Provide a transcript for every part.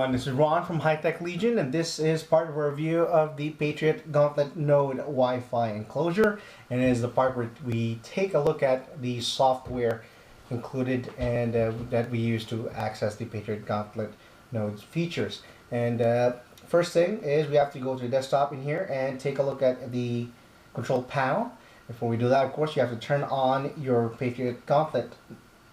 everyone, this is Ron from High Tech Legion, and this is part of a review of the Patriot Gauntlet Node Wi-Fi enclosure, and it is the part where we take a look at the software included and that we use to access the Patriot Gauntlet Node's features. And first thing is we have to go to the desktop in here and take a look at the control panel. Before we do that, of course, you have to turn on your Patriot Gauntlet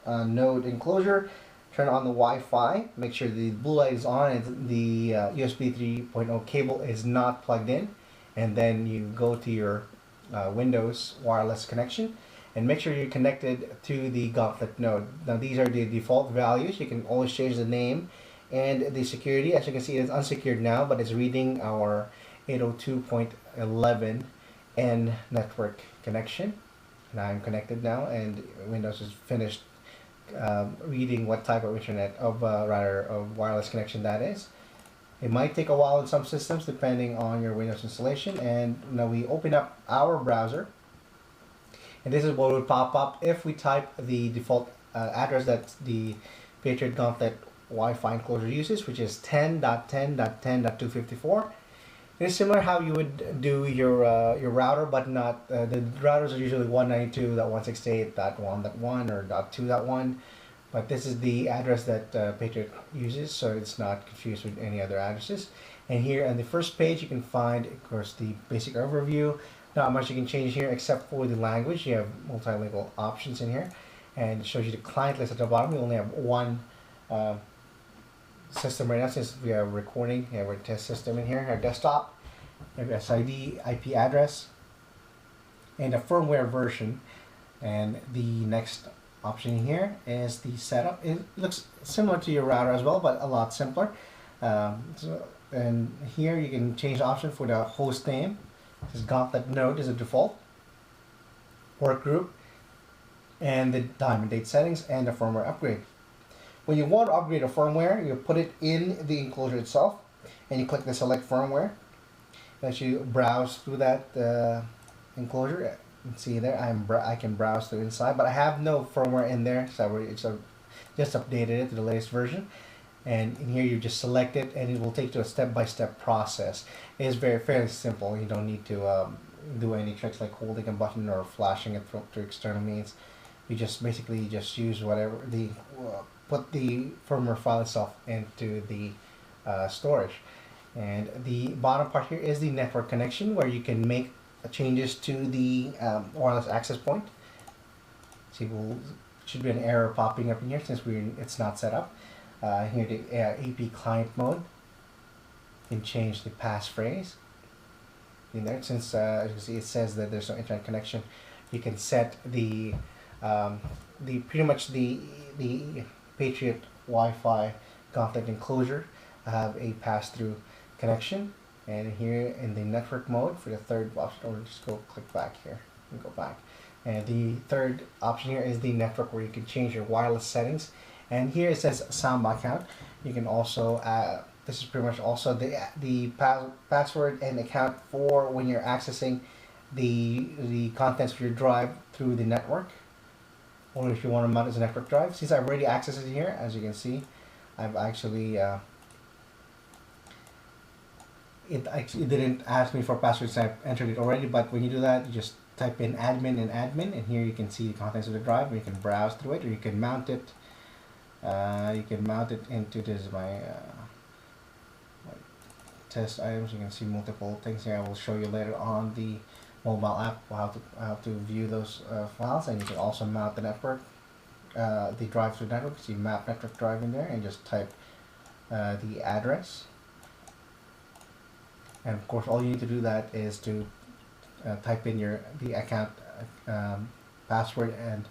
Node enclosure. Turn on the Wi-Fi, make sure the blue light is on and the USB 3.0 cable is not plugged in, and then you go to your Windows wireless connection and make sure you're connected to the Gauntlet node. Now these are the default values. You can always change the name and the security. As you can see, it's unsecured now, but it's reading our 802.11n network connection, and I'm connected now, and Windows is finished reading what type of internet of wireless connection that is. It might take a while in some systems depending on your Windows installation. And now we open up our browser, and this is what would pop up if we type the default address that the Patriot Gauntlet Wi-Fi enclosure uses, which is 10.10.10.254. It is similar how you would do your router, but not the routers are usually 192.168.1.1 or .2.1, but this is the address that Patriot uses, so it's not confused with any other addresses. And here on the first page you can find, of course, the basic overview. Not much you can change here except for the language. You have multilingual options in here, and it shows you the client list at the bottom. We only have one system right now since we are recording. We have our test system in here, our desktop. We have SID, IP address, and a firmware version. And the next option here is the setup. It looks similar to your router as well, but a lot simpler. And here you can change the option for the host name. This is Gauntlet Node is a default. Work group, and the time and date settings, and the firmware upgrade. When you want to upgrade a firmware, you put it in the enclosure itself, and you click the select firmware. Let you browse through that enclosure. You can see there, I can browse through inside, but I have no firmware in there, so it's just updated it to the latest version. And in here, you just select it, and it will take you to a step-by-step process. It is fairly simple. You don't need to do any tricks like holding a button or flashing it through external means. You just basically just use whatever put the firmware file itself into the storage. And the bottom part here is the network connection, where you can make changes to the wireless access point. See, should be an error popping up in here since it's not set up. Here the AP client mode. You can change the passphrase in there. Since as you can see, it says that there's no internet connection, you can set the pretty much the Patriot Wi-Fi Gauntlet enclosure have a pass-through connection. And here in the network mode for the third option, or just go click back here and go back. And the third option here is the network, where you can change your wireless settings. And here it says soundbar count. You can also this is pretty much also the password and account for when you're accessing the contents of your drive through the network, or if you want to mount it as a network drive. Since I've already accessed it here, as you can see, I've actually it didn't ask me for password, so I've entered it already. But when you do that, you just type in admin and admin, and here you can see the contents of the drive, and you can browse through it, or you can mount it. You can mount it into this my test items. You can see multiple things here. I will show you later on the mobile app how to view those files. And you can also mount the network, the drive through network. So you map network drive in there and just type the address. And of course, all you need to do that is to type in the account password and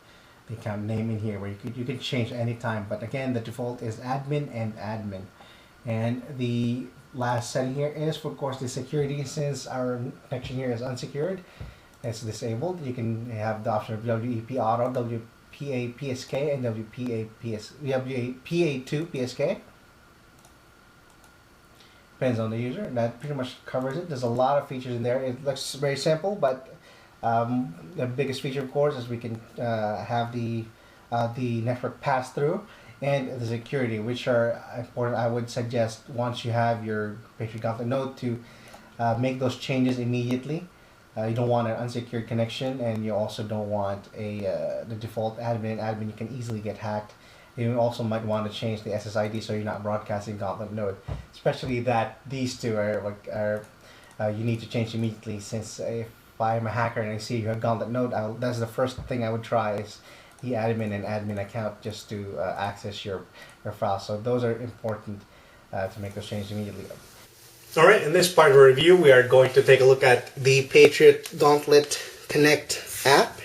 the account name in here, where you can change anytime. But again, the default is admin and admin. And the last setting here is, for, of course, the security. Since our connection here is unsecured, it's disabled. You can have the option of WEP Auto, WPA PSK, and WPA2 PSK. Depends on the user. That pretty much covers it. There's a lot of features in there. It looks very simple, but the biggest feature, of course, is we can have the network pass through. and the security, which are important. I would suggest once you have your Patriot Gauntlet Node to make those changes immediately. You don't want an unsecured connection, and you also don't want the default admin. Admin, you can easily get hacked. You also might want to change the SSID so you're not broadcasting Gauntlet Node, especially that these two are you need to change immediately. Since if I'm a hacker and I see you have Gauntlet Node, that's the first thing I would try is the admin and admin account just to access your files. So those are important to make those changes immediately. Alright, in this part of the review, we are going to take a look at the Patriot Gauntlet Connect app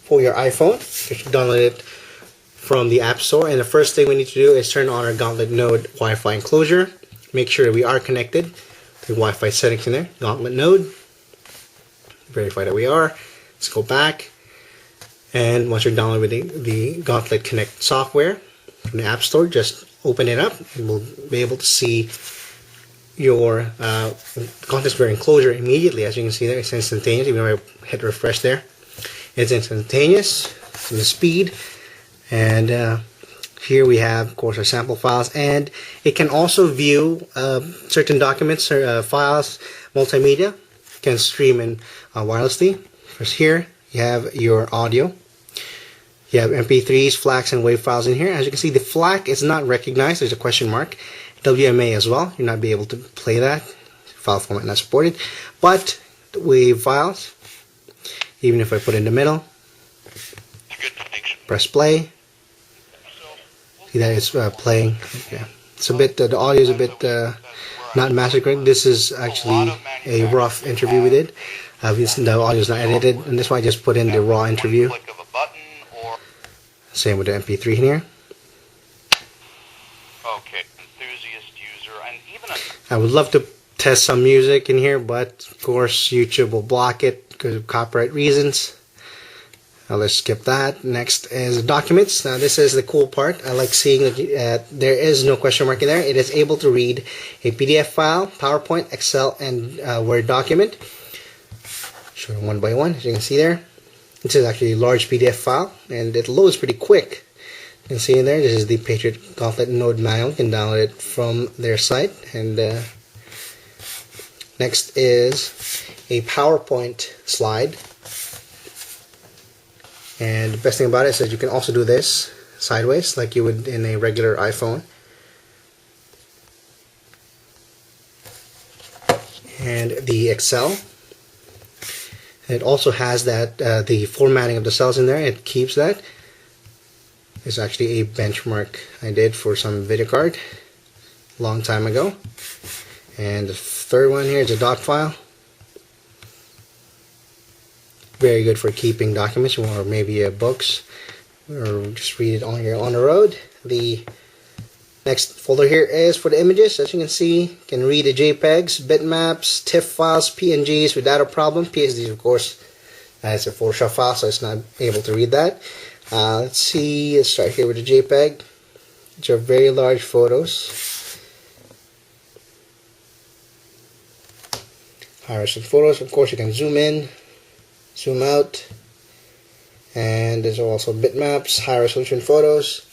for your iPhone. You should download it from the App Store, and the first thing we need to do is turn on our Gauntlet Node Wi-Fi enclosure. Make sure that we are connected. The Wi-Fi settings in there, Gauntlet Node. Verify that we are. Let's go back. And once you're downloading the Gauntlet Connect software from the App Store, just open it up and we'll be able to see your Gauntlet enclosure immediately. As you can see there, it's instantaneous. Even though I hit refresh there, it's instantaneous. The speed. And here we have, of course, our sample files, and it can also view certain documents or files, multimedia. You can stream in wirelessly. First here, you have your audio. You have MP3s, FLACs, and WAV files in here. As you can see, the FLAC is not recognized. There's a question mark. WMA as well. You're not be able to play that. File format not supported. But the WAV files, even if I put it in the middle, press play. See that it's playing. Yeah, it's a bit. The audio is a bit not massacred. This is actually a rough interview we did. The audio is not edited, and this is why I just put in the raw interview. Same with the MP3 here. Okay, enthusiast user, and even I would love to test some music in here, but of course YouTube will block it because of copyright reasons. Now let's skip that. Next is documents. Now this is the cool part. I like seeing that there is no question mark in there. It is able to read a PDF file, PowerPoint, Excel, and Word document. Show them one by one, as you can see there. This is actually a large PDF file, and it loads pretty quick. You can see in there, this is the Patriot Gauntlet Node manual. You can download it from their site. And next is a PowerPoint slide. And the best thing about it is that you can also do this sideways like you would in a regular iPhone. And the Excel. It also has that the formatting of the cells in there. It keeps that. It's actually a benchmark I did for some video card a long time ago. And the third one here is a doc file. Very good for keeping documents or maybe books, or just read it on the road. The next folder here is for the images. As you can see, you can read the JPEGs, bitmaps, TIFF files, PNGs without a problem. PSDs, of course, it's a Photoshop file, so it's not able to read that. Let's see, let's start here with the JPEG, which are very large photos. High-resolution photos, of course, you can zoom in, zoom out, and there's also bitmaps, high-resolution photos.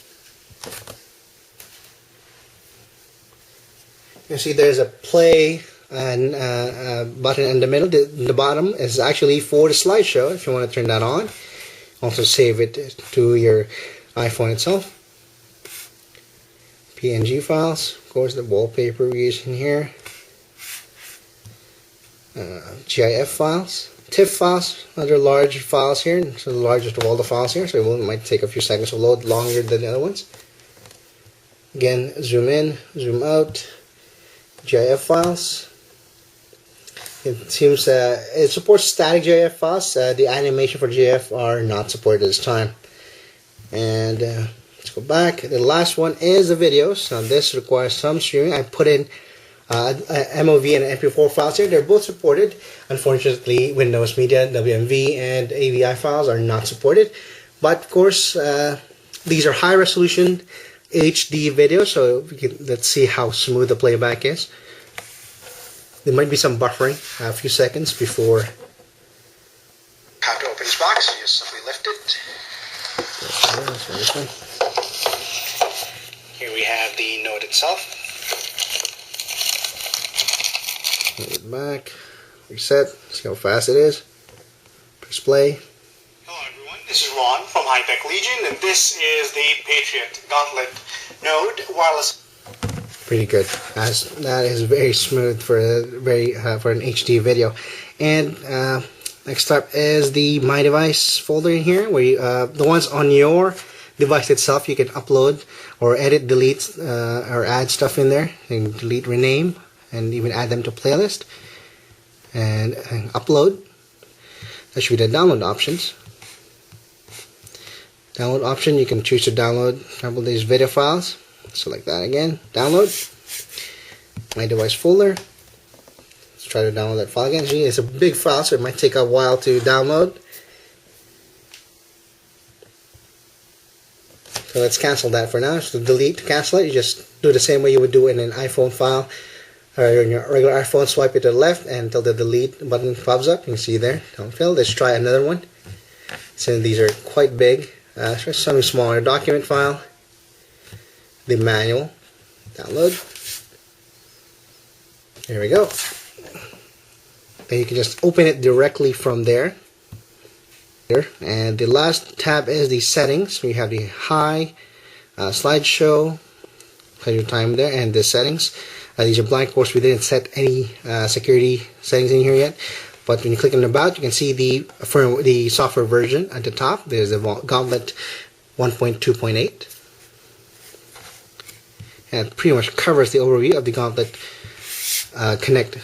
You see there's a play and button in the middle. The bottom is actually for the slideshow if you want to turn that on. Also save it to your iPhone itself. PNG files, of course, the wallpaper we're using here. GIF files, TIFF files, other large files here. So the largest of all the files here, so it might take a few seconds to load, longer than the other ones. Again, zoom in, zoom out. GIF files. It seems it supports static GIF files. The animation for GIF are not supported at this time. And let's go back. The last one is the videos. Now this requires some streaming. I put in MOV and MP4 files here. They're both supported. Unfortunately, Windows Media, WMV, and AVI files are not supported. But of course, these are high resolution HD videos, so let's see how smooth the playback is. There might be some buffering, a few seconds before. How to open this box? You just simply lift it. Here we have the node itself. Move it back, reset, see how fast it is. Press play. Hello everyone, this is Ron from High Tech Legion, and this is the Patriot Gauntlet Node Wireless. Pretty good. That is very smooth for for an HD video. And next up is the My Device folder in here, where you, the ones on your device itself you can upload or edit, delete, or add stuff in there. You can delete, rename, and even add them to playlist. And upload. That should be the download options. Download option, you can choose to download a couple of these video files. Select that again. Download. My Device folder. Let's try to download that file again. See, it's a big file, so it might take a while to download. So let's cancel that for now. So to delete, cancel it, you just do the same way you would do in an iPhone file. Or in your regular iPhone, swipe it to the left and until the delete button pops up. You can see there. Don't fail. Let's try another one. Since these are quite big. Try something smaller. Document file. The manual. Download. There we go. Then you can just open it directly from there. And the last tab is the settings. We have the high, slideshow, set your time there, and the settings. These are blank. Of course, we didn't set any security settings in here yet. But when you click on About, you can see the software version at the top. There's the Gauntlet 1.2.8. And it pretty much covers the overview of the Gauntlet Connect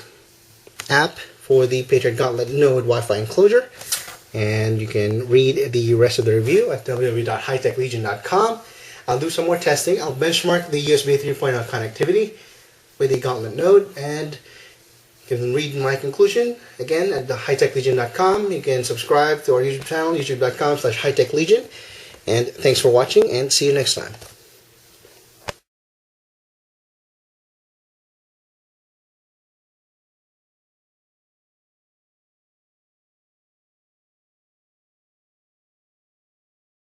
app for the Patriot Gauntlet Node Wi-Fi enclosure. And you can read the rest of the review at www.hightechlegion.com. I'll do some more testing. I'll benchmark the USB 3.0 connectivity with the Gauntlet Node, and you can read my conclusion again at hightechlegion.com. You can subscribe to our YouTube channel, youtube.com/hightechlegion. And thanks for watching, and see you next time.